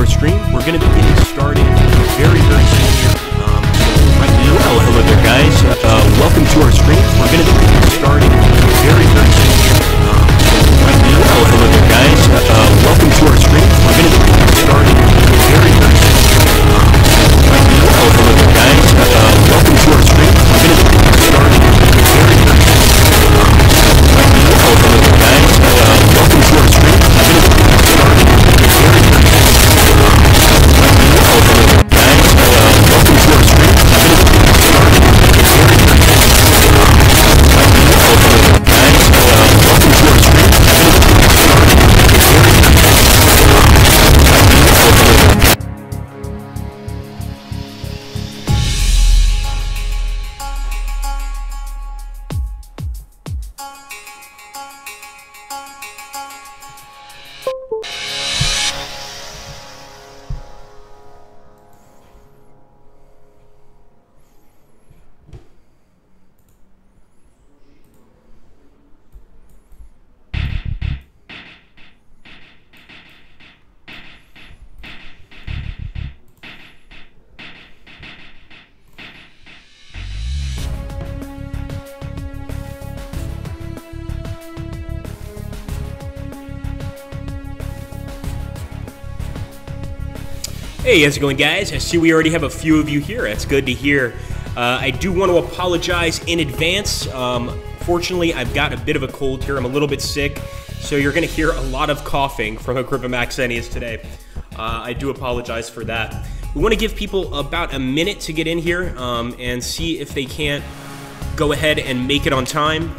our stream. We're going to be getting started very, very soon here. Right now, hello there, guys. Welcome to our stream. We're going to be getting started very, very soon here. Right now, hello there, guys. Welcome to our stream. We're going to be getting started very, very soon here. Right now, hello there, guys. Welcome to our stream. We're going to be getting started very, very soon. Right now, hello there, guys. Welcome to our stream. We're going to be getting started very, very soon. Hey, how's it going, guys? I see we already have a few of you here. That's good to hear. I do want to apologize in advance. Fortunately, I've got a bit of a cold here. I'm a little bit sick, so you're going to hear a lot of coughing from Agrippa Maxenius today. I do apologize for that. We want to give people about a minute to get in here and see if they can't go ahead and make it on time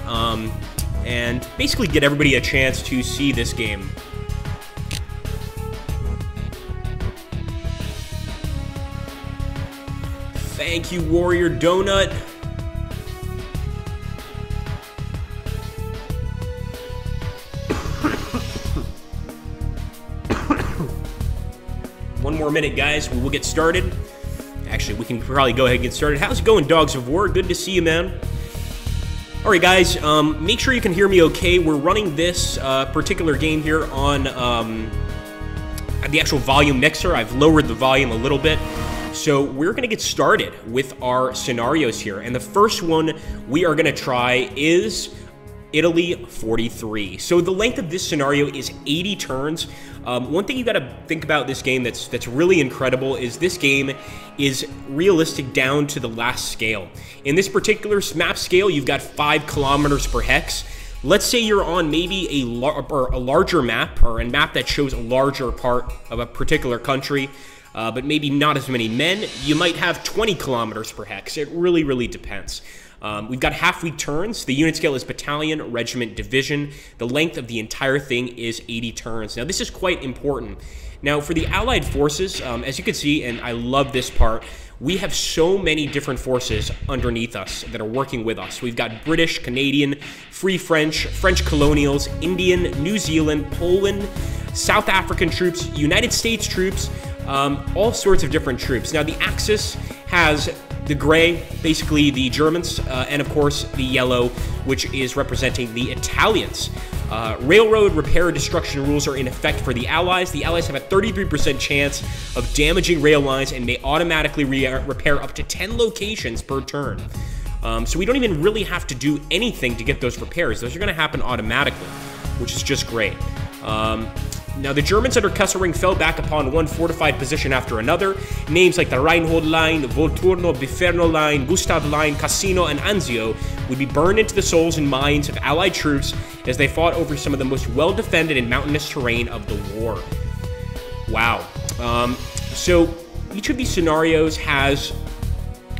and basically get everybody a chance to see this game. Thank you, Warrior Donut. One more minute, guys. We will get started. Actually, we can probably go ahead and get started. How's it going, Dogs of War? Good to see you, man. All right, guys. Make sure you can hear me okay. We're running this particular game here on the actual volume mixer. I've lowered the volume a little bit. So we're going to get started with our scenarios here. And the first one we are going to try is Italy 43. So the length of this scenario is 80 turns. One thing you got to think about this game that's really incredible is this game is realistic down to the last scale. In this particular map scale, you've got 5 kilometers per hex. Let's say you're on maybe a larger map or a map that shows a larger part of a particular country. But maybe not as many men. You might have 20 kilometers per hex. It really, really depends. We've got half-week turns. The unit scale is battalion, regiment, division. The length of the entire thing is 80 turns. Now, this is quite important. Now, for the Allied forces, as you can see, and I love this part, we have so many different forces underneath us that are working with us. We've got British, Canadian, Free French, French colonials, Indian, New Zealand, Poland, South African troops, United States troops, all sorts of different troops. Now, the Axis has the gray, basically the Germans, and of course the yellow, which is representing the Italians. Railroad repair destruction rules are in effect for the Allies. The Allies have a 33% chance of damaging rail lines and may automatically repair up to 10 locations per turn. So we don't even really have to do anything to get those repairs. Those are going to happen automatically, which is just great. Now, the Germans under Kesselring fell back upon one fortified position after another. Names like the Rheinhold Line, Volturno, Biferno Line, Gustav Line, Cassino, and Anzio would be burned into the souls and minds of Allied troops as they fought over some of the most well-defended and mountainous terrain of the war. Wow. So each of these scenarios has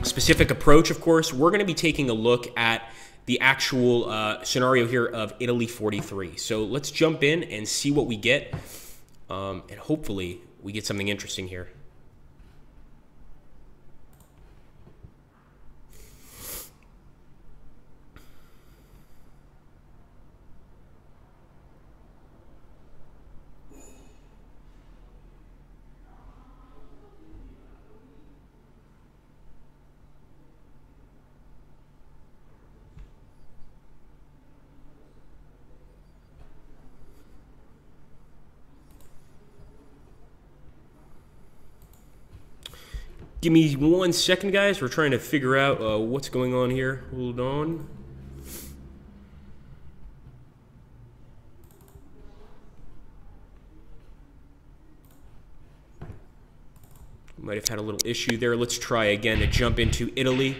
a specific approach, of course. We're going to be taking a look at the actual scenario here of Italy 43. So let's jump in and see what we get, and hopefully we get something interesting here. Give me 1 second, guys. We're trying to figure out what's going on here. Hold on. Might have had a little issue there. Let's try again to jump into Italy.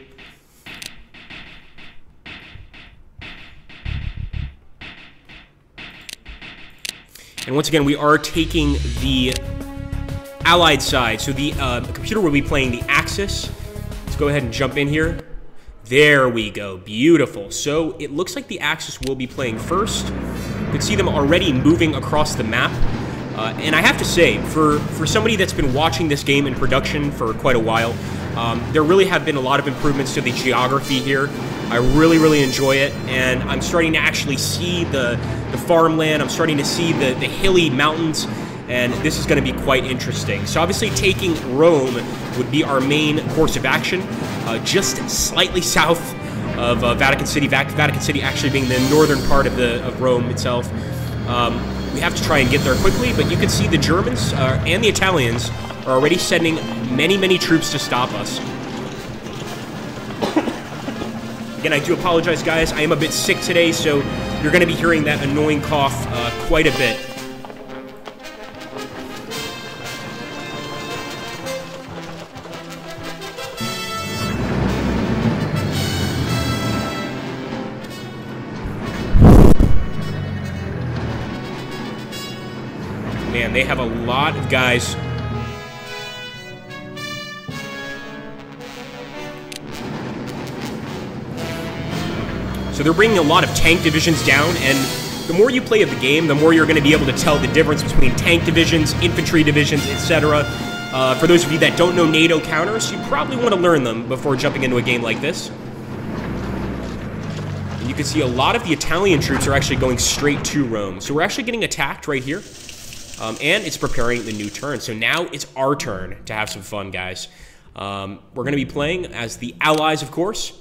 And once again, we are taking the Allied side. So the computer will be playing the Axis. Let's go ahead and jump in here. There we go. Beautiful. So it looks like the Axis will be playing first. You can see them already moving across the map. And I have to say, for somebody that's been watching this game in production for quite a while, there really have been a lot of improvements to the geography here. I really, really enjoy it, and I'm starting to actually see the farmland. I'm starting to see the hilly mountains, and this is going to be quite interesting. So obviously taking Rome would be our main course of action, just slightly south of Vatican City. Vatican City actually being the northern part of Rome itself. We have to try and get there quickly, but you can see the Germans and the Italians are already sending many, many troops to stop us. Again, I do apologize, guys. I am a bit sick today, so you're going to be hearing that annoying cough quite a bit. Man, they have a lot of guys. So they're bringing a lot of tank divisions down, and the more you play of the game, the more you're going to be able to tell the difference between tank divisions, infantry divisions, etc. For those of you that don't know NATO counters, you probably want to learn them before jumping into a game like this. And you can see a lot of the Italian troops are actually going straight to Rome. So we're actually getting attacked right here. And it's preparing the new turn. So now it's our turn to have some fun, guys. We're going to be playing as the Allies, of course.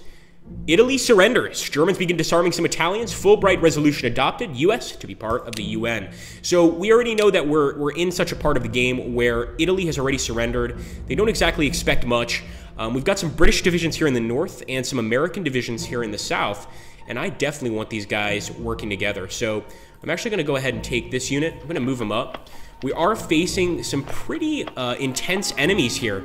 Italy surrenders. Germans begin disarming some Italians. Fulbright resolution adopted. U.S. to be part of the UN. So we already know that we're in such a part of the game where Italy has already surrendered. They don't exactly expect much. We've got some British divisions here in the north and some American divisions here in the south. And I definitely want these guys working together. So I'm actually going to go ahead and take this unit. I'm going to move them up. We are facing some pretty intense enemies here.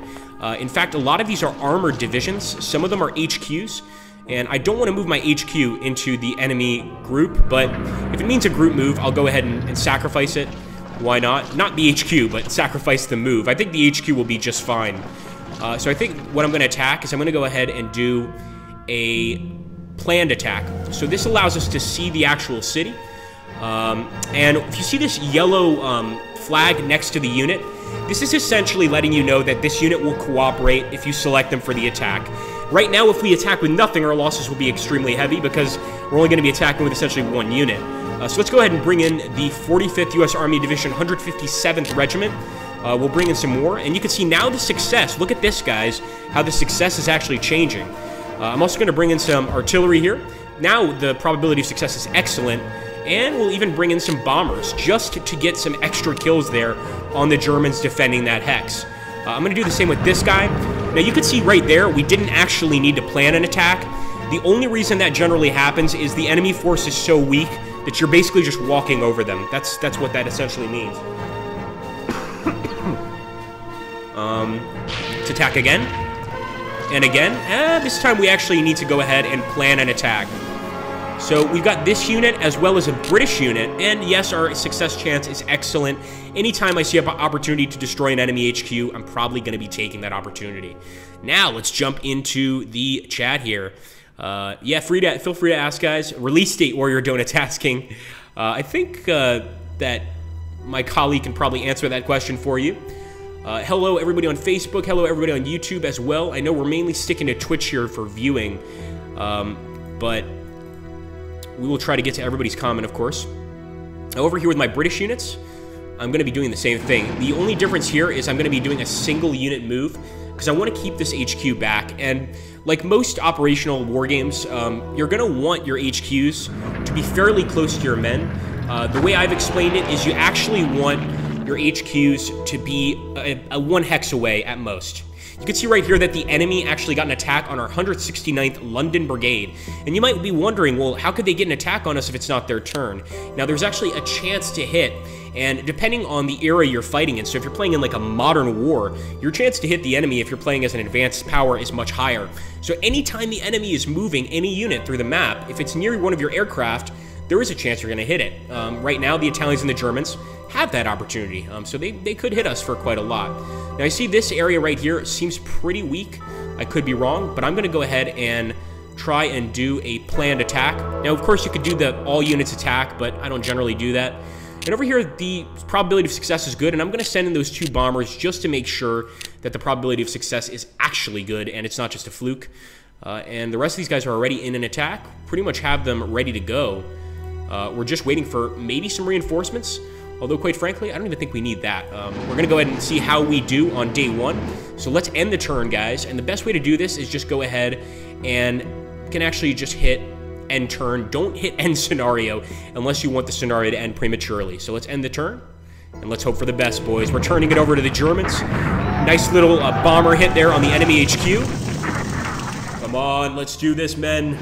In fact, a lot of these are armored divisions. Some of them are HQs. And I don't want to move my HQ into the enemy group, but if it means a group move, I'll go ahead and sacrifice it. Why not? Not the HQ, but sacrifice the move. I think the HQ will be just fine. So I think what I'm going to attack is I'm going to go ahead and do a planned attack. So this allows us to see the actual city. And if you see this yellow flag next to the unit, this is essentially letting you know that this unit will cooperate if you select them for the attack. Right now, if we attack with nothing, our losses will be extremely heavy because we're only going to be attacking with essentially one unit. So let's go ahead and bring in the 45th U.S. Army Division 157th Regiment. We'll bring in some more, and you can see now the success. Look at this, guys, how the success is actually changing. I'm also going to bring in some artillery here. Now the probability of success is excellent, and we'll even bring in some bombers just to get some extra kills there on the Germans defending that hex. I'm going to do the same with this guy. Now you can see right there, we didn't actually need to plan an attack. The only reason that generally happens is the enemy force is so weak that you're basically just walking over them. That's what that essentially means. Let's attack again. And again. This time we actually need to go ahead and plan an attack. So we've got this unit as well as a British unit, and yes, our success chance is excellent. Anytime I see an opportunity to destroy an enemy HQ, I'm probably going to be taking that opportunity. Now, let's jump into the chat here. Yeah, feel free to ask, guys. Release date, Warrior Donut asking. I think that my colleague can probably answer that question for you. Hello, everybody on Facebook. Hello, everybody on YouTube as well. I know we're mainly sticking to Twitch here for viewing, but we will try to get to everybody's comment, of course. Over here with my British units, I'm going to be doing the same thing. The only difference here is I'm going to be doing a single unit move because I want to keep this HQ back. And like most operational war games, you're going to want your HQs to be fairly close to your men. The way I've explained it is you actually want your HQs to be a one hex away at most. You can see right here that the enemy actually got an attack on our 169th London Brigade. And you might be wondering, well, how could they get an attack on us if it's not their turn? Now, there's actually a chance to hit, and depending on the era you're fighting in, so if you're playing in like a modern war, your chance to hit the enemy if you're playing as an advanced power is much higher. So anytime the enemy is moving any unit through the map, if it's near one of your aircraft, there is a chance you're going to hit it. Right now, the Italians and the Germans have that opportunity, so they could hit us for quite a lot. Now, I see this area right here seems pretty weak. I could be wrong, but I'm going to go ahead and try and do a planned attack. Now, of course, you could do the all units attack, but I don't generally do that. And over here, the probability of success is good, and I'm going to send in those 2 bombers just to make sure that the probability of success is actually good and it's not just a fluke. And the rest of these guys are already in an attack. Pretty much have them ready to go. We're just waiting for maybe some reinforcements, although quite frankly, I don't even think we need that. We're going to go ahead and see how we do on day 1. So let's end the turn, guys, and the best way to do this is just go ahead and you can actually just hit end turn. Don't hit end scenario unless you want the scenario to end prematurely. So let's end the turn, and let's hope for the best, boys. We're turning it over to the Germans. Nice little bomber hit there on the enemy HQ. Come on, let's do this, men.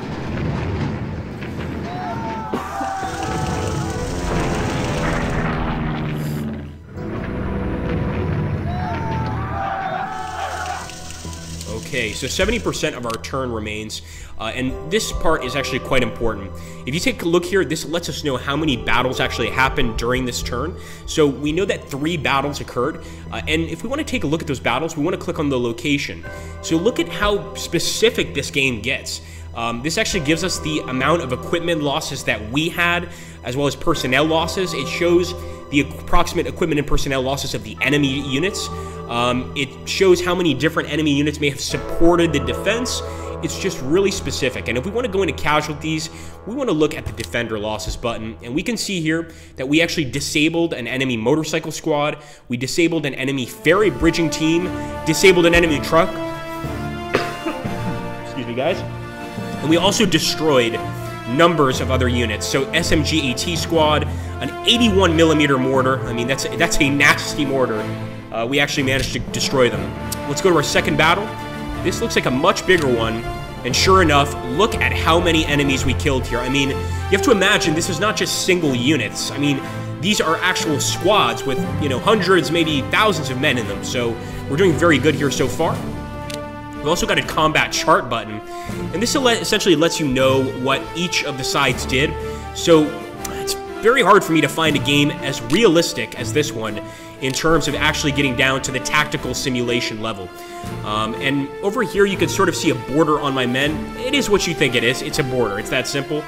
Okay, so 70% of our turn remains, and this part is actually quite important. If you take a look here, this lets us know how many battles actually happened during this turn. So we know that 3 battles occurred, and if we want to take a look at those battles, we want to click on the location. So look at how specific this game gets. This actually gives us the amount of equipment losses that we had, as well as personnel losses. It shows the approximate equipment and personnel losses of the enemy units. It shows how many different enemy units may have supported the defense. It's just really specific. And if we want to go into casualties, we want to look at the defender losses button. And we can see here that we actually disabled an enemy motorcycle squad. We disabled an enemy ferry bridging team, disabled an enemy truck. Excuse me, guys. And we also destroyed numbers of other units. So SMG AT squad, an 81mm mortar. I mean, that's a nasty mortar. We actually managed to destroy them. Let's go to our second battle. This looks like a much bigger one. And sure enough, look at how many enemies we killed here. I mean, you have to imagine this is not just single units. I mean, these are actual squads with, you know, hundreds, maybe thousands of men in them. So we're doing very good here so far. We've also got a combat chart button, and this essentially lets you know what each of the sides did. So it's very hard for me to find a game as realistic as this one in terms of actually getting down to the tactical simulation level. And over here, you can sort of see a border on my men. It is what you think it is. It's a border. It's that simple.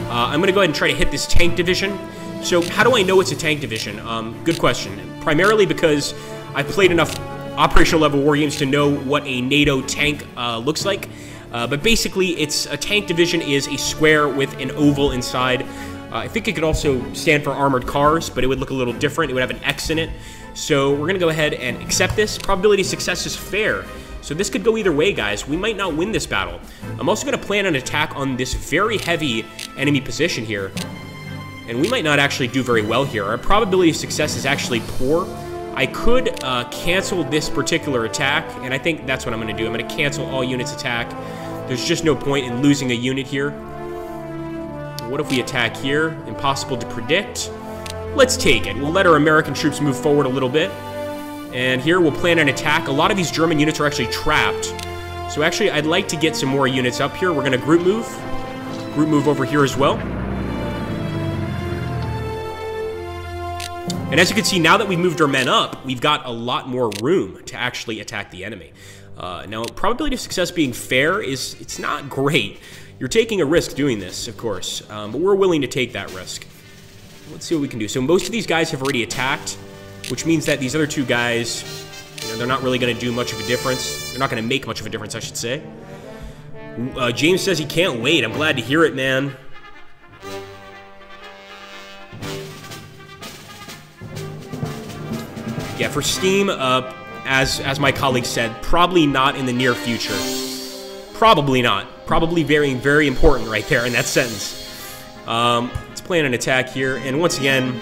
I'm going to go ahead and try to hit this tank division. So how do I know it's a tank division? Good question. Primarily because I've played enough operational level war games to know what a NATO tank looks like. But basically, it's a tank division is a square with an oval inside. I think it could also stand for armored cars, but it would look a little different. It would have an X in it. So we're going to go ahead and accept this. Probability of success is fair. So this could go either way, guys. We might not win this battle. I'm also going to plan an attack on this very heavy enemy position here. And we might not actually do very well here. Our probability of success is actually poor. I could cancel this particular attack, and I think that's what I'm going to do. I'm going to cancel all units attack. There's just no point in losing a unit here. What if we attack here? Impossible to predict. Let's take it. We'll let our American troops move forward a little bit. And here we'll plan an attack. A lot of these German units are actually trapped. So actually, I'd like to get some more units up here. We're going to group move. Group move over here as well. And as you can see, now that we've moved our men up, we've got a lot more room to actually attack the enemy. Now, probability of success being fair it's not great. You're taking a risk doing this, of course, but we're willing to take that risk. Let's see what we can do. So most of these guys have already attacked, which means that these other two guys, you know, they're not really going to do much of a difference. They're not going to make much of a difference, I should say. James says he can't wait. I'm glad to hear it, man. Yeah, for Steam, as my colleague said, probably not in the near future. Probably not. Probably very, very important right there in that sentence. Let's plan an attack here, and once again,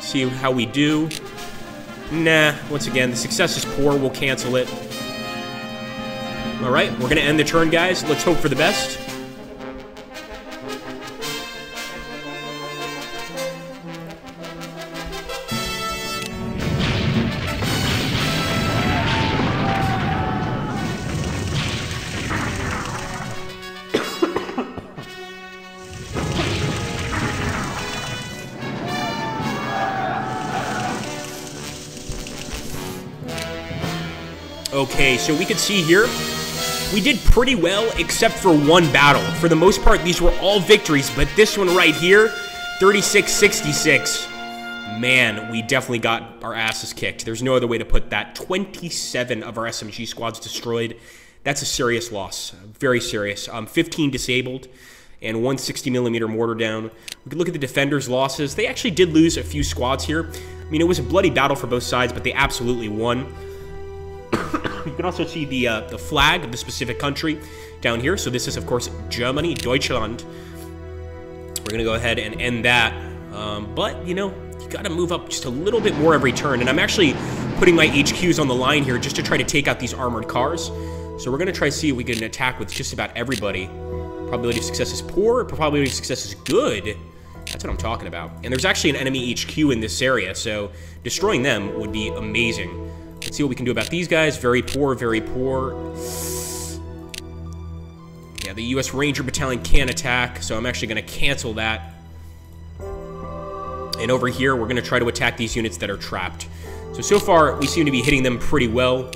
see how we do. Nah, once again, the success is poor. We'll cancel it. Alright, we're going to end the turn, guys. Let's hope for the best. Okay, so we can see here, we did pretty well except for one battle. For the most part, these were all victories, but this one right here, 36-66. Man, we definitely got our asses kicked. There's no other way to put that. 27 of our SMG squads destroyed. That's a serious loss, very serious. 15 disabled and 160mm mortar down. We could look at the defenders' losses. They actually did lose a few squads here. I mean, it was a bloody battle for both sides, but they absolutely won. You can also see the flag of the specific country down here. So this is, of course, Germany, Deutschland. We're going to go ahead and end that. But, you know, you got to move up just a little bit more every turn. And I'm actually putting my HQs on the line here just to try to take out these armored cars. So we're going to try to see if we can attack with just about everybody. Probability of success is poor. Probability of success is good. That's what I'm talking about. And there's actually an enemy HQ in this area. So destroying them would be amazing. Let's see what we can do about these guys. Very poor, very poor. Yeah, the U.S. Ranger Battalion can attack, so I'm actually going to cancel that. And over here, we're going to try to attack these units that are trapped. So far, we seem to be hitting them pretty well.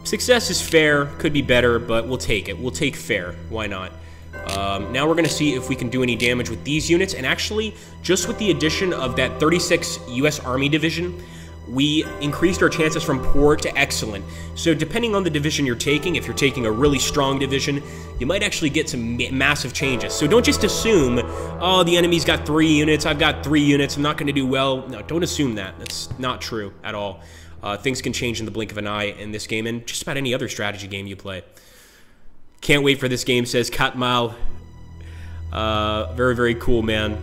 Success is fair, could be better, but we'll take it. We'll take fair. Why not? Now we're going to see if we can do any damage with these units. And actually, just with the addition of that 36 U.S. Army Division, we increased our chances from poor to excellent. So depending on the division you're taking, if you're taking a really strong division, you might actually get some massive changes. So don't just assume, oh, the enemy's got 3 units, I've got 3 units, I'm not going to do well. No, don't assume that. That's not true at all. Things can change in the blink of an eye in this game and just about any other strategy game you play. Can't wait for this game, says Katmal. Very, very cool, man.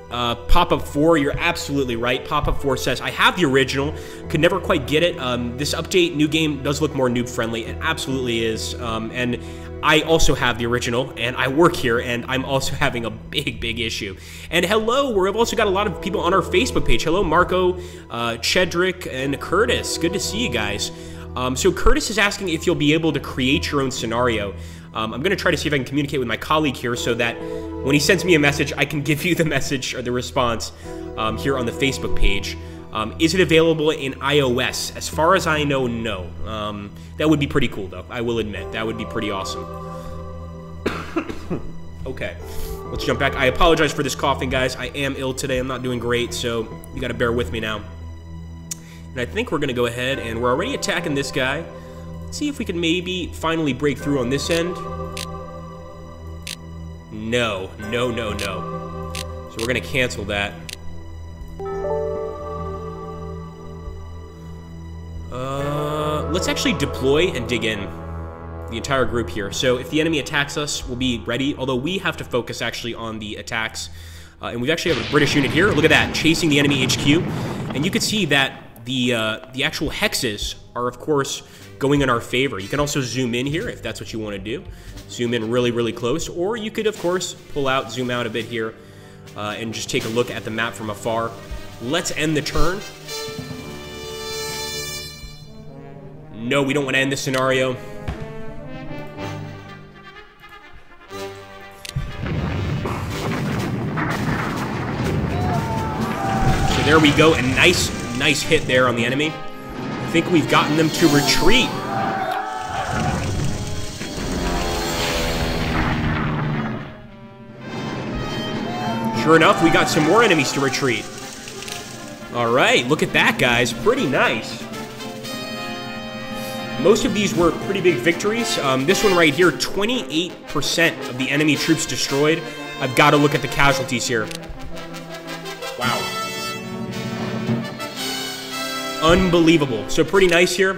Pop-Up 4, you're absolutely right. Pop-Up 4 says, I have the original, could never quite get it. This update, new game, does look more noob-friendly. It absolutely is. And I also have the original, and I work here, and I'm also having a big, big issue. And hello, we've also got a lot of people on our Facebook page. Hello, Marco, Chedrick, and Curtis. Good to see you guys. So Curtis is asking if you'll be able to create your own scenario. I'm going to try to see if I can communicate with my colleague here so that when he sends me a message, I can give you the message or the response here on the Facebook page. Is it available in iOS? As far as I know, no. That would be pretty cool, though. I will admit. That would be pretty awesome. Okay. Let's jump back. I apologize for this coughing, guys. I am ill today. I'm not doing great, so you got to bear with me now. And I think we're going to go ahead, and we're already attacking this guy. Let's see if we can maybe finally break through on this end. No, no, no, no. So we're going to cancel that. Let's actually deploy and dig in. The entire group here. So if the enemy attacks us, we'll be ready. Although we have to focus actually on the attacks. And we actually have a British unit here. Look at that, chasing the enemy HQ. And you can see that the actual hexes are, of course, going in our favor. You can also zoom in here if that's what you want to do. Zoom in really, really close. Or you could, of course, pull out, zoom out a bit here, and just take a look at the map from afar. Let's end the turn. No, we don't want to end this scenario. So there we go. A nice hit there on the enemy. I think we've gotten them to retreat. Sure enough, we got some more enemies to retreat. All right, look at that, guys. Pretty nice. Most of these were pretty big victories. This one right here, 28% of the enemy troops destroyed. I've got to look at the casualties here. Wow. Unbelievable. So pretty nice here.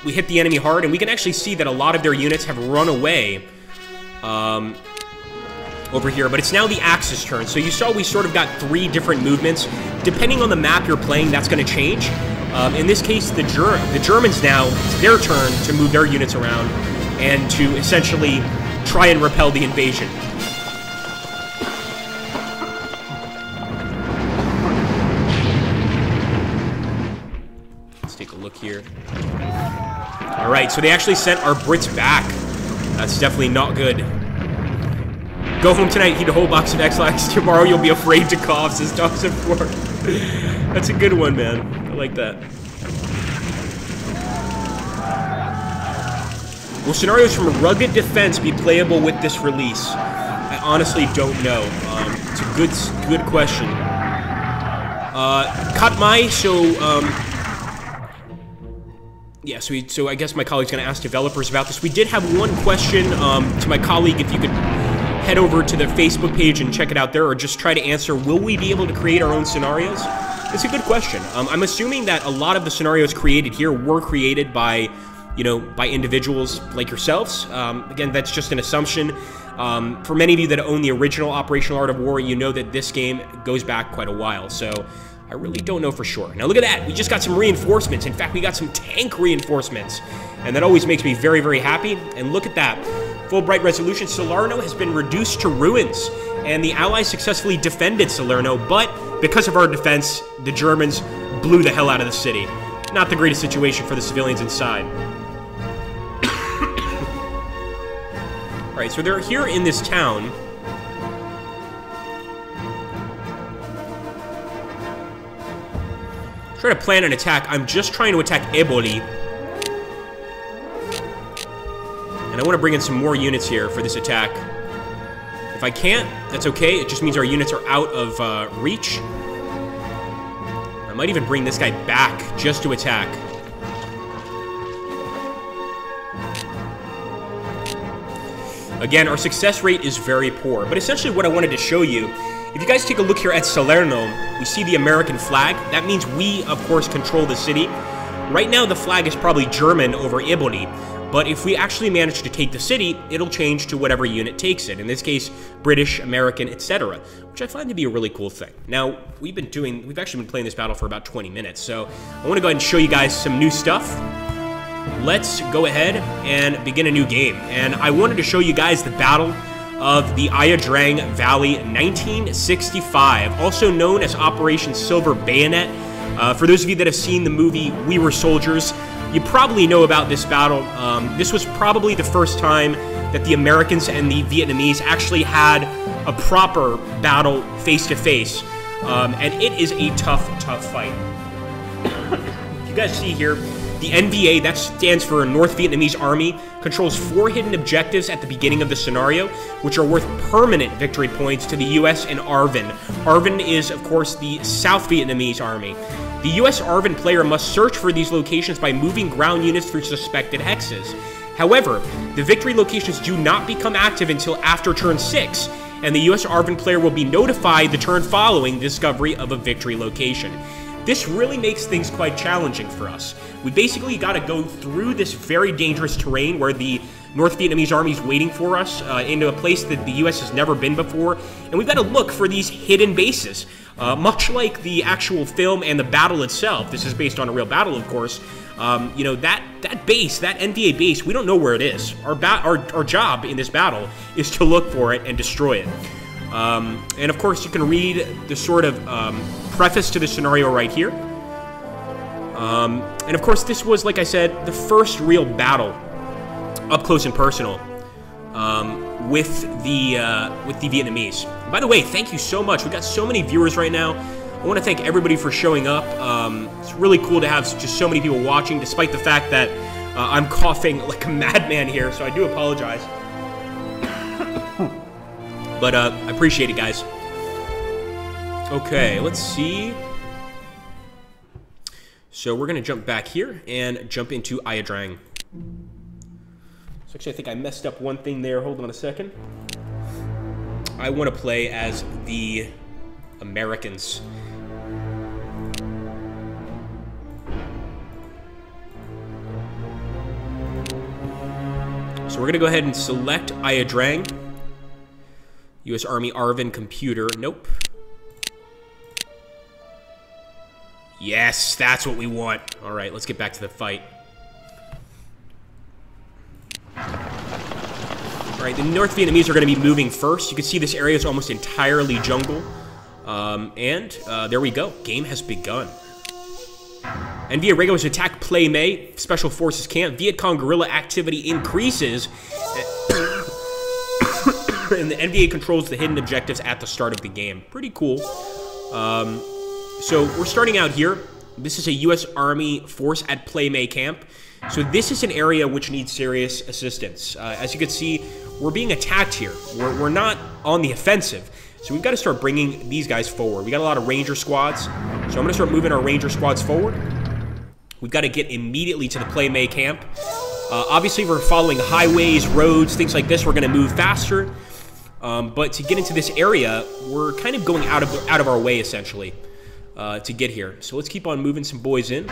We hit the enemy hard, and we can actually see that a lot of their units have run away. over here, but it's now the Axis turn. So you saw we sort of got 3 different movements. Depending on the map you're playing, that's going to change. In this case, the Germans now, it's their turn to move their units around and to essentially try and repel the invasion. Let's take a look here. All right, so they actually sent our Brits back. That's definitely not good. Go home tonight, eat a whole box of X-Lax. Tomorrow you'll be afraid to cough, says Dogs of War. That's a good one, man. I like that. Will scenarios from Rugged Defense be playable with this release? I honestly don't know. It's a good question. Katmai, yeah, so I guess my colleague's going to ask developers about this. We did have one question to my colleague, if you could head over to the Facebook page and check it out there, or just try to answer, will we be able to create our own scenarios? It's a good question. I'm assuming that a lot of the scenarios created here were created by, by individuals like yourselves. Again, that's just an assumption. For many of you that own the original Operational Art of War, you know that this game goes back quite a while, so I really don't know for sure. Now look at that, we just got some reinforcements. In fact, we got some tank reinforcements, and that always makes me very, very happy. And look at that. Fulbright resolution, Salerno has been reduced to ruins, and the Allies successfully defended Salerno, but because of our defense, the Germans blew the hell out of the city. Not the greatest situation for the civilians inside. Alright, so they're here in this town. Try to plan an attack. I'm just trying to attack Eboli. And I want to bring in some more units here for this attack. If I can't, that's okay. It just means our units are out of reach. I might even bring this guy back just to attack. Again, our success rate is very poor. But essentially what I wanted to show you, if you guys take a look here at Salerno, we see the American flag. That means we, of course, control the city. Right now, the flag is probably German over Eboli. But if we actually manage to take the city, it'll change to whatever unit takes it. In this case, British, American, etc., which I find to be a really cool thing. Now, we've actually been playing this battle for about 20 minutes, so I want to go ahead and show you guys some new stuff. Let's go ahead and begin a new game. And I wanted to show you guys the Battle of the Ia Drang Valley 1965, also known as Operation Silver Bayonet. For those of you that have seen the movie We Were Soldiers, you probably know about this battle. This was probably the first time that the Americans and the Vietnamese actually had a proper battle face-to-face. And it is a tough, tough fight. You guys see here, the NVA, that stands for North Vietnamese Army, controls 4 hidden objectives at the beginning of the scenario, which are worth permanent victory points to the US and ARVN. ARVN is, of course, the South Vietnamese Army. The US ARVN player must search for these locations by moving ground units through suspected hexes. However, the victory locations do not become active until after turn 6, and the US ARVN player will be notified the turn following the discovery of a victory location. This really makes things quite challenging for us. We basically got to go through this very dangerous terrain where the North Vietnamese Army is waiting for us into a place that the U.S. has never been before, and we've got to look for these hidden bases. Much like the actual film and the battle itself, this is based on a real battle, of course. That base, that NVA base, we don't know where it is. Our job in this battle is to look for it and destroy it. And of course, you can read the sort of preface to the scenario right here. And of course, this was, like I said, the first real battle, up close and personal, with the Vietnamese. By the way, thank you so much. We've got so many viewers right now. I want to thank everybody for showing up. It's really cool to have just so many people watching, despite the fact that I'm coughing like a madman here, so I do apologize. But I appreciate it, guys. Okay, let's see. So we're going to jump back here and jump into Ia Drang. So actually, I think I messed up one thing there. Hold on a second. I want to play as the Americans. So we're going to go ahead and select Ia Drang. U.S. Army Arvin computer. Nope. Yes, that's what we want. All right, let's get back to the fight. All right, the North Vietnamese are going to be moving first. You can see this area is almost entirely jungle. There we go. Game has begun. NVA regulars attack Plei Mae. Special Forces camp. Viet Cong guerrilla activity increases. And the NVA controls the hidden objectives at the start of the game. Pretty cool. So we're starting out here. This is a U.S. Army force at Plei Mae camp. So this is an area which needs serious assistance. As you can see, we're being attacked here. We're not on the offensive. So we've got to start bringing these guys forward. We got a lot of Ranger squads. So I'm going to start moving our Ranger squads forward. We've got to get immediately to the Plei Mae camp. Obviously, we're following highways, roads, things like this. We're going to move faster. But to get into this area, we're kind of going out of our way, essentially, to get here. So let's keep on moving some boys in.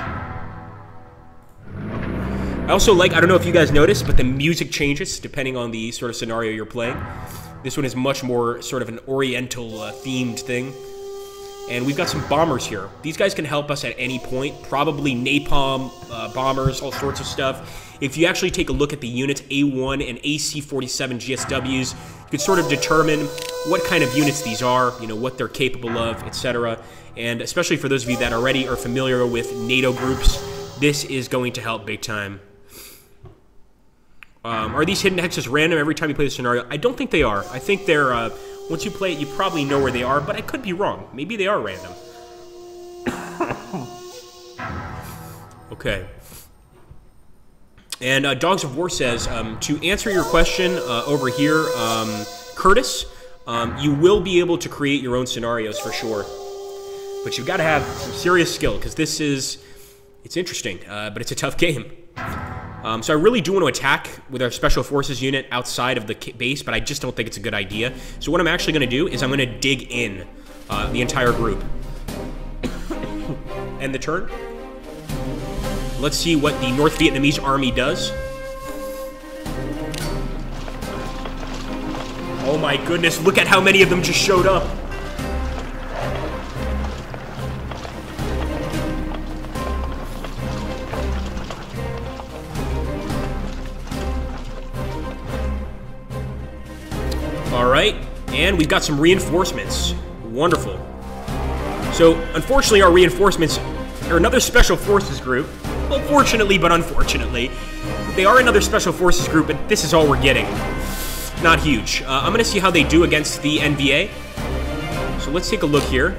I also like, I don't know if you guys noticed, but the music changes depending on the sort of scenario you're playing. This one is much more sort of an oriental themed thing. And we've got some bombers here. These guys can help us at any point. Probably napalm, bombers, all sorts of stuff. If you actually take a look at the units A1 and AC-47 GSWs, you can sort of determine what kind of units these are, you know, what they're capable of, etc. And especially for those of you that already are familiar with NATO groups, this is going to help big time. Are these hidden hexes random every time you play the scenario? I don't think they are. I think they're, once you play it, you probably know where they are, but I could be wrong. Maybe they are random. Okay. And Dogs of War says, to answer your question over here, Curtis, you will be able to create your own scenarios for sure. But you've got to have some serious skill, because this is, it's interesting, but it's a tough game. So I really do want to attack with our Special Forces unit outside of the base, but I just don't think it's a good idea. So what I'm actually going to do is I'm going to dig in the entire group. End the turn. Let's see what the North Vietnamese army does. Oh my goodness, look at how many of them just showed up. Alright, and we've got some reinforcements. Wonderful. So, unfortunately, our reinforcements are another Special Forces group. Well, fortunately, but unfortunately. They are another Special Forces group, but this is all we're getting. Not huge. I'm going to see how they do against the NVA. So let's take a look here.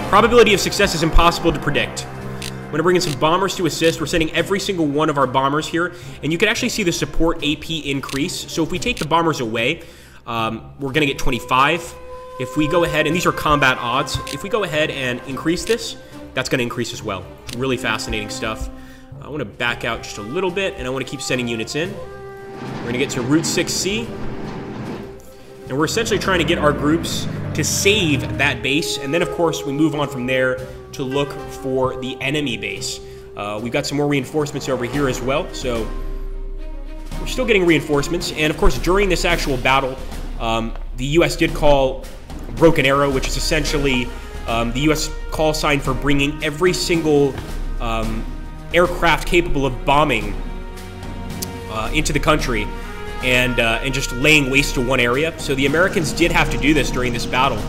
Probability of success is impossible to predict. I'm going to bring in some bombers to assist. We're sending every single one of our bombers here. And you can actually see the support AP increase. So if we take the bombers away, we're going to get 25. If we go ahead, and these are combat odds, if we go ahead and increase this, that's going to increase as well. Really fascinating stuff. I want to back out just a little bit, and I want to keep sending units in. We're going to get to Route 6C. And we're essentially trying to get our groups to save that base. And then, of course, we move on from there to look for the enemy base. We've got some more reinforcements over here as well. So we're still getting reinforcements. And, of course, during this actual battle, the U.S. did call Broken Arrow, which is essentially the U.S. call sign for bringing every single aircraft capable of bombing into the country and just laying waste to one area. So the Americans did have to do this during this battle.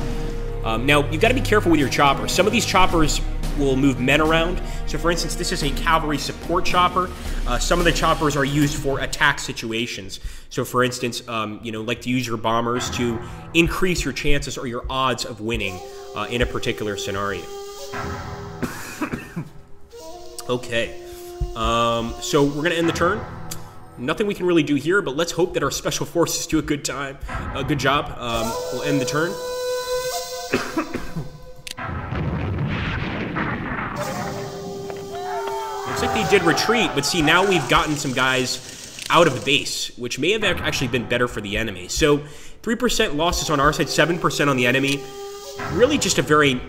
Now, you've got to be careful with your choppers. Some of these choppers will move men around. So, for instance, this is a cavalry support chopper. Some of the choppers are used for attack situations. So, for instance, you know, like to use your bombers to increase your chances or your odds of winning in a particular scenario. Okay. So we're going to end the turn. Nothing we can really do here, but let's hope that our special forces do a good job. We'll end the turn. Looks like they did retreat, but see, now we've gotten some guys out of the base, which may have actually been better for the enemy. So 3% losses on our side, 7% on the enemy. Really just a very...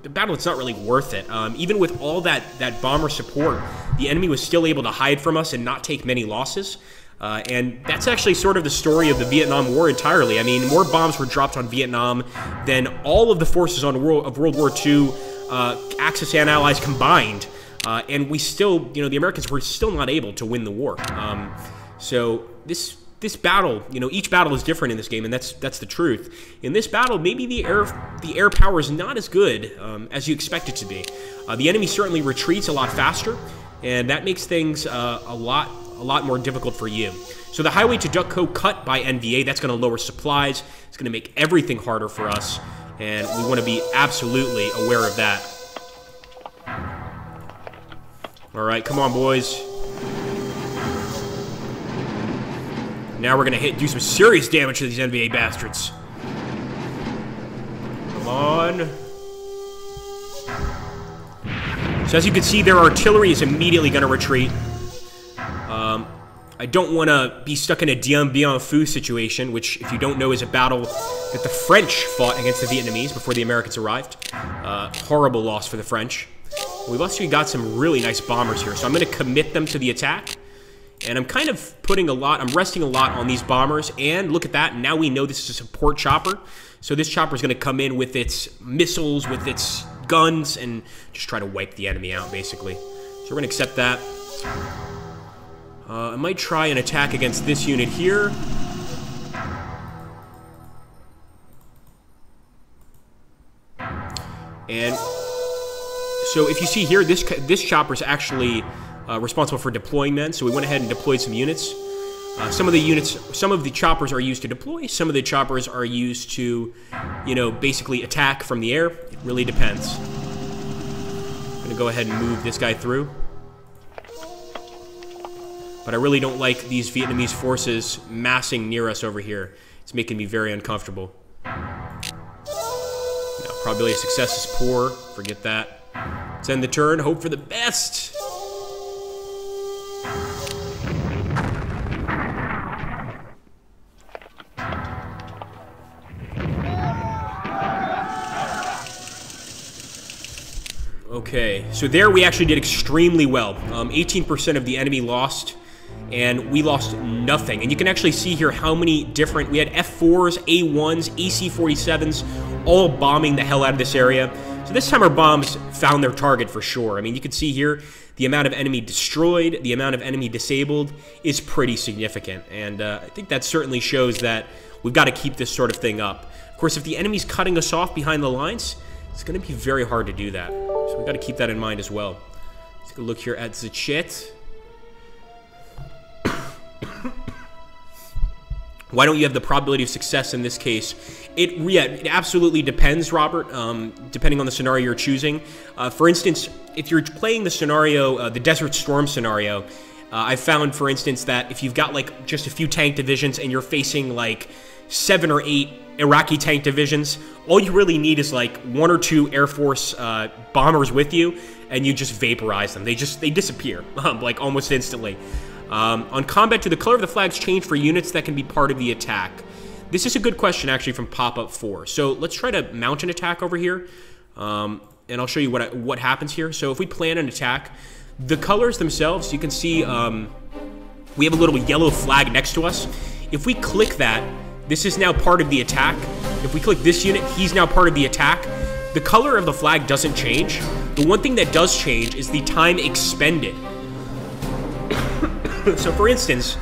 the battle, it's not really worth it. Even with all that bomber support, the enemy was still able to hide from us and not take many losses. And that's actually sort of the story of the Vietnam War entirely. I mean, more bombs were dropped on Vietnam than all of the forces of World War II, Axis and Allies combined. And we still, you know, the Americans were still not able to win the war. So this battle, you know, each battle is different in this game, and that's the truth. In this battle, maybe the air power is not as good as you expect it to be. The enemy certainly retreats a lot faster, and that makes things a lot more difficult for you. So the highway to Duck Cove cut by NVA, that's going to lower supplies. It's going to make everything harder for us, and we want to be absolutely aware of that. All right, come on, boys. Now we're going to do some serious damage to these NVA bastards. Come on. So as you can see, their artillery is immediately going to retreat. I don't want to be stuck in a Dien Bien Phu situation, which, if you don't know, is a battle that the French fought against the Vietnamese before the Americans arrived. Horrible loss for the French. We've actually got some really nice bombers here, so I'm going to commit them to the attack. And I'm kind of I'm resting a lot on these bombers, and look at that, now we know this is a support chopper. So this chopper is going to come in with its missiles, with its guns, and just try to wipe the enemy out, basically. So we're going to accept that. I might try an attack against this unit here. And so if you see here, this chopper is actually responsible for deploying men, so we went ahead and deployed some units. Some of the choppers are used to deploy, some of the choppers are used to, you know, basically attack from the air. It really depends. I'm going to go ahead and move this guy through. But I really don't like these Vietnamese forces massing near us over here. It's making me very uncomfortable. No, probability of success is poor. Forget that. Let's end the turn. Hope for the best. Okay, so there we actually did extremely well. 18% of the enemy lost, and we lost nothing. And you can actually see here how many different, we had F4s, A1s, AC-47s, all bombing the hell out of this area. So this time our bombs found their target for sure. I mean, you can see here the amount of enemy destroyed, the amount of enemy disabled is pretty significant. And I think that certainly shows that we've got to keep this sort of thing up. Of course, if the enemy's cutting us off behind the lines, it's going to be very hard to do that. So we've got to keep that in mind as well. Let's take a look here at Zachet. Why don't you have the probability of success in this case? It absolutely depends, Robert, depending on the scenario you're choosing. For instance, if you're playing the scenario, the Desert Storm scenario, I've found, for instance, that if you've got like just a few tank divisions and you're facing like 7 or 8 Iraqi tank divisions, all you really need is like 1 or 2 Air Force bombers with you, and you just vaporize them. They disappear, like almost instantly. On combat, do the color of the flags change for units that can be part of the attack? This is a good question, actually, from Pop-Up 4. So let's try to mount an attack over here, and I'll show you what happens here. So if we plan an attack, the colors themselves, you can see we have a little yellow flag next to us. If we click that, this is now part of the attack. If we click this unit, he's now part of the attack. The color of the flag doesn't change. The one thing that does change is the time expended. So for instance,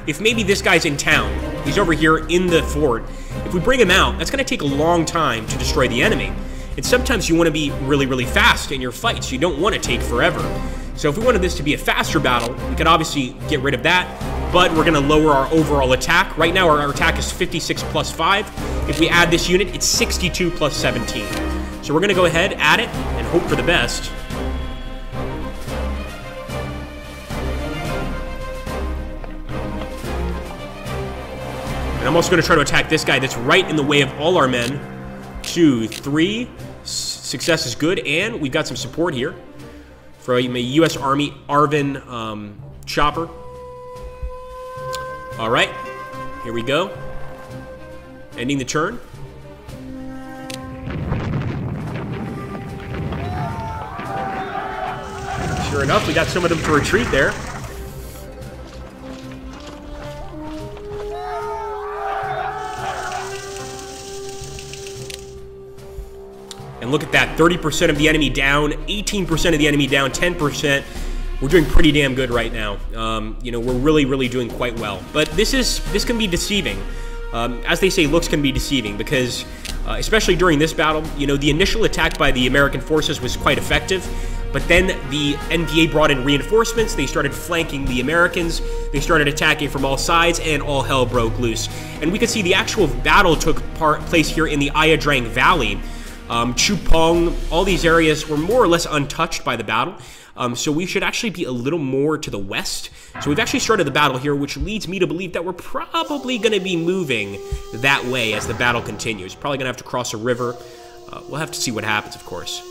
if maybe this guy's in town, he's over here in the fort, if we bring him out, that's going to take a long time to destroy the enemy. And sometimes you want to be really, really fast in your fights. You don't want to take forever. So if we wanted this to be a faster battle, we could obviously get rid of that, but we're going to lower our overall attack. Right now, our attack is 56 plus 5. If we add this unit, it's 62 plus 17. So we're going to go ahead, add it, and hope for the best. And I'm also going to try to attack this guy that's right in the way of all our men. 2, 3. Success is good, and we've got some support here from a U.S. Army ARVN chopper. All right, here we go. Ending the turn. Sure enough, we got some of them to retreat there. And look at that, 30% of the enemy down, 18% of the enemy down, 10%. We're doing pretty damn good right now. You know, we're really doing quite well. But this can be deceiving. As they say, looks can be deceiving because, especially during this battle, you know, the initial attack by the American forces was quite effective. But then the NVA brought in reinforcements, they started flanking the Americans, they started attacking from all sides, and all hell broke loose. And we could see the actual battle took place here in the Ia Drang Valley. Chupong, all these areas were more or less untouched by the battle. So we should actually be a little more to the west. So we've actually started the battle here, which leads me to believe that we're probably going to be moving that way as the battle continues. Probably going to have to cross a river. We'll have to see what happens, of course.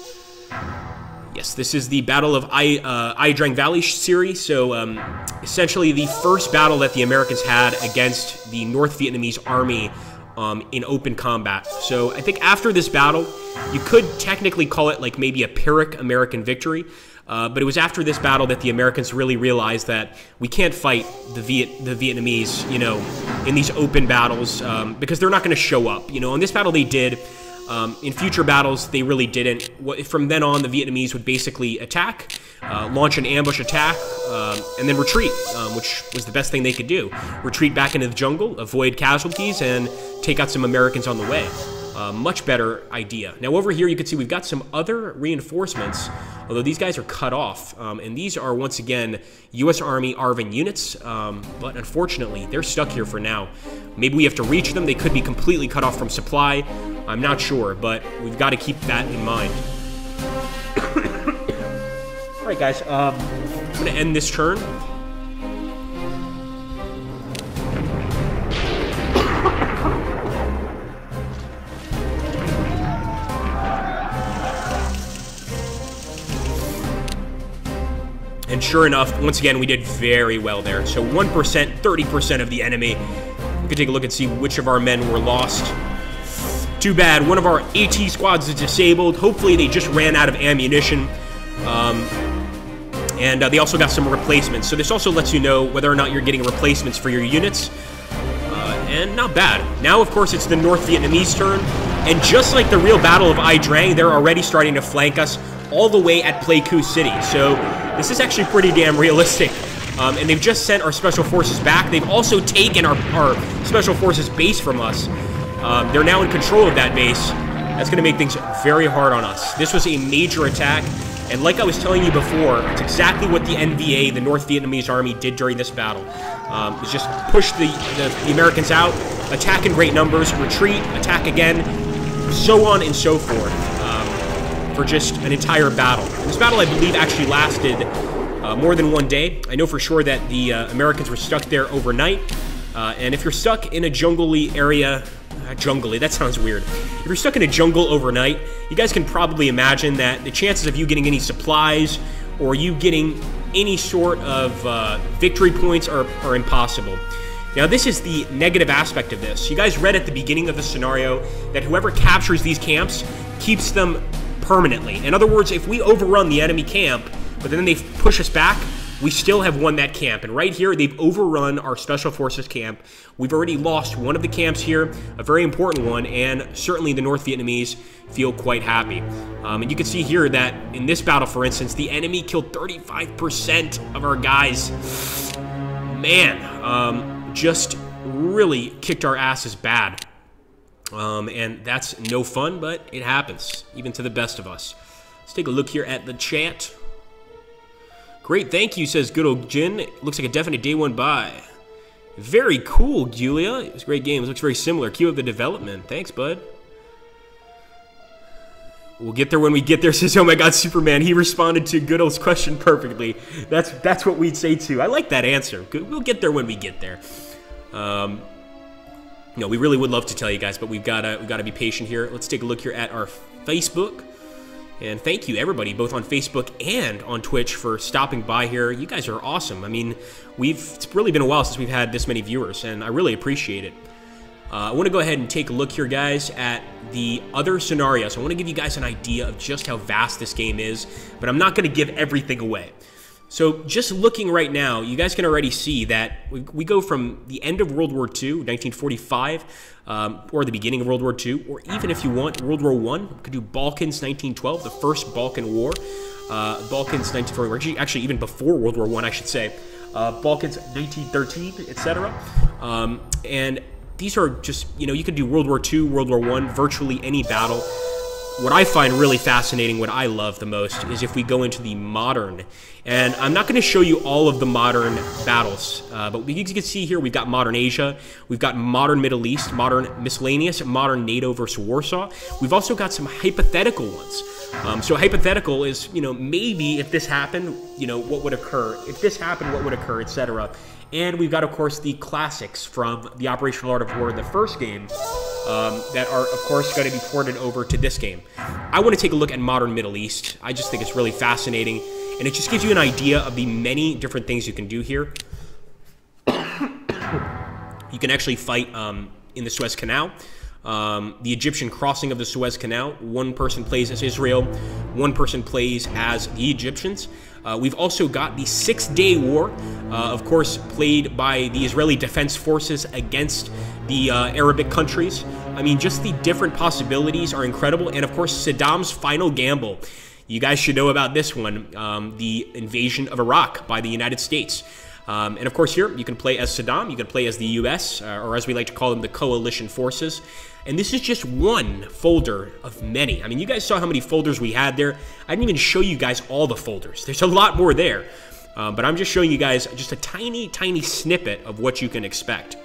Yes, this is the Battle of Ia Drang Valley series. So essentially the first battle that the Americans had against the North Vietnamese army in open combat. So I think after this battle, you could technically call it like maybe a Pyrrhic American victory. But it was after this battle that the Americans really realized that we can't fight the Vietnamese, you know, in these open battles because they're not going to show up. You know, in this battle they did. In future battles, they really didn't. From then on, the Vietnamese would basically attack, launch an ambush attack, and then retreat, which was the best thing they could do. Retreat back into the jungle, avoid casualties, and take out some Americans on the way. Much better idea. Now over here you can see we've got some other reinforcements, although these guys are cut off, and these are once again U.S. Army ARVN units, but unfortunately they're stuck here for now. Maybe we have to reach them. They could be completely cut off from supply. I'm not sure, but we've got to keep that in mind. Alright guys, I'm going to end this turn. And sure enough, once again, we did very well there. So 1%, 30% of the enemy. We can take a look and see which of our men were lost. Too bad, one of our AT squads is disabled. Hopefully they just ran out of ammunition. And they also got some replacements. So this also lets you know whether or not you're getting replacements for your units. And not bad. Now, of course, it's the North Vietnamese turn. And just like the real Battle of Ia Drang, they're already starting to flank us all the way at Pleiku City. So this is actually pretty damn realistic. And they've just sent our Special Forces back. They've also taken our Special Forces base from us. They're now in control of that base. That's going to make things very hard on us. This was a major attack. And like I was telling you before, it's exactly what the NVA, the North Vietnamese Army, did during this battle. It was just push the Americans out, attack in great numbers, retreat, attack again, so on and so forth, for just an entire battle. And this battle, I believe, actually lasted more than one day. I know for sure that the Americans were stuck there overnight. And if you're stuck in a jungly area, jungly, that sounds weird. If you're stuck in a jungle overnight, you guys can probably imagine that the chances of you getting any supplies or you getting any sort of victory points are impossible. Now, this is the negative aspect of this. You guys read at the beginning of the scenario that whoever captures these camps keeps them permanently. In other words, if we overrun the enemy camp, but then they push us back, we still have won that camp. And right here, they've overrun our Special Forces camp. We've already lost one of the camps here, a very important one, and certainly the North Vietnamese feel quite happy. And you can see here that in this battle, for instance, the enemy killed 35% of our guys. Man, just really kicked our asses bad. And that's no fun, but it happens, even to the best of us. Let's take a look here at the chat. Great, thank you, says good old Jin. It looks like a definite day one buy. Very cool, Julia. It was a great game. It looks very similar. Keep up the development. Thanks, bud. We'll get there when we get there, says, oh my god, Superman. He responded to good old's question perfectly. That's what we'd say too. I like that answer. We'll get there when we get there. No, we really would love to tell you guys, but we've gotta be patient here. Let's take a look here at our Facebook. And thank you, everybody, both on Facebook and on Twitch, for stopping by here. You guys are awesome. I mean, it's really been a while since we've had this many viewers, and I really appreciate it. I want to go ahead and take a look here, guys, at the other scenarios. I want to give you guys an idea of just how vast this game is, but I'm not going to give everything away. So just looking right now, you guys can already see that we go from the end of World War II, 1945, or the beginning of World War II, or even if you want, World War I. We could do Balkans, 1912, the first Balkan War. Balkans, 1940, actually even before World War I should say. Balkans, 1913, etc. And these are just, you could do World War II, World War I, virtually any battle. What I find really fascinating, what I love the most, is if we go into the modern. And I'm not going to show you all of the modern battles, but you can see here we've got modern Asia, we've got modern Middle East, modern miscellaneous, modern NATO versus Warsaw. We've also got some hypothetical ones. So hypothetical is, maybe if this happened, what would occur? If this happened, what would occur, etc. And we've got, of course, the classics from the Operational Art of War, the first game, that are, of course, going to be ported over to this game. I want to take a look at modern Middle East. I just think it's really fascinating, and it just gives you an idea of the many different things you can do here. You can actually fight in the Suez Canal. The Egyptian crossing of the Suez Canal. One person plays as Israel, one person plays as the Egyptians. We've also got the Six-Day War, of course, played by the Israeli Defense Forces against the Arabic countries. I mean, just the different possibilities are incredible. And of course, Saddam's final gamble. You guys should know about this one, the invasion of Iraq by the United States. And of course here, you can play as Saddam, you can play as the US, or as we like to call them, the coalition forces. And this is just one folder of many. I mean, you guys saw how many folders we had there. I didn't even show you guys all the folders. There's a lot more there. But I'm just showing you guys just a tiny, tiny snippet of what you can expect.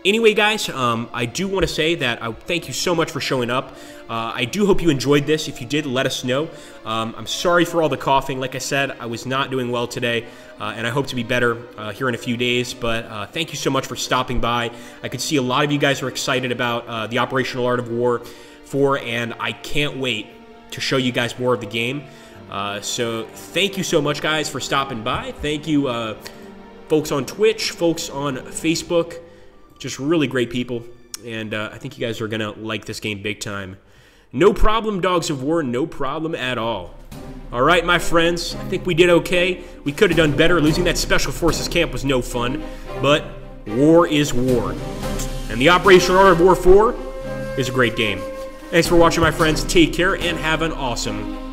Anyway, guys, I do want to say that I thank you so much for showing up. I do hope you enjoyed this. If you did, let us know. I'm sorry for all the coughing. Like I said, I was not doing well today, and I hope to be better here in a few days. But thank you so much for stopping by. I could see a lot of you guys are excited about the Operational Art of War 4, and I can't wait to show you guys more of the game. So thank you so much, guys, for stopping by. Thank you, folks on Twitch, folks on Facebook. Just really great people, and I think you guys are going to like this game big time. No problem, Dogs of War, no problem at all. All right, my friends, I think we did okay. We could have done better. Losing that Special Forces camp was no fun, but war is war. And the Operational Art of War 4 is a great game. Thanks for watching, my friends. Take care, and have an awesome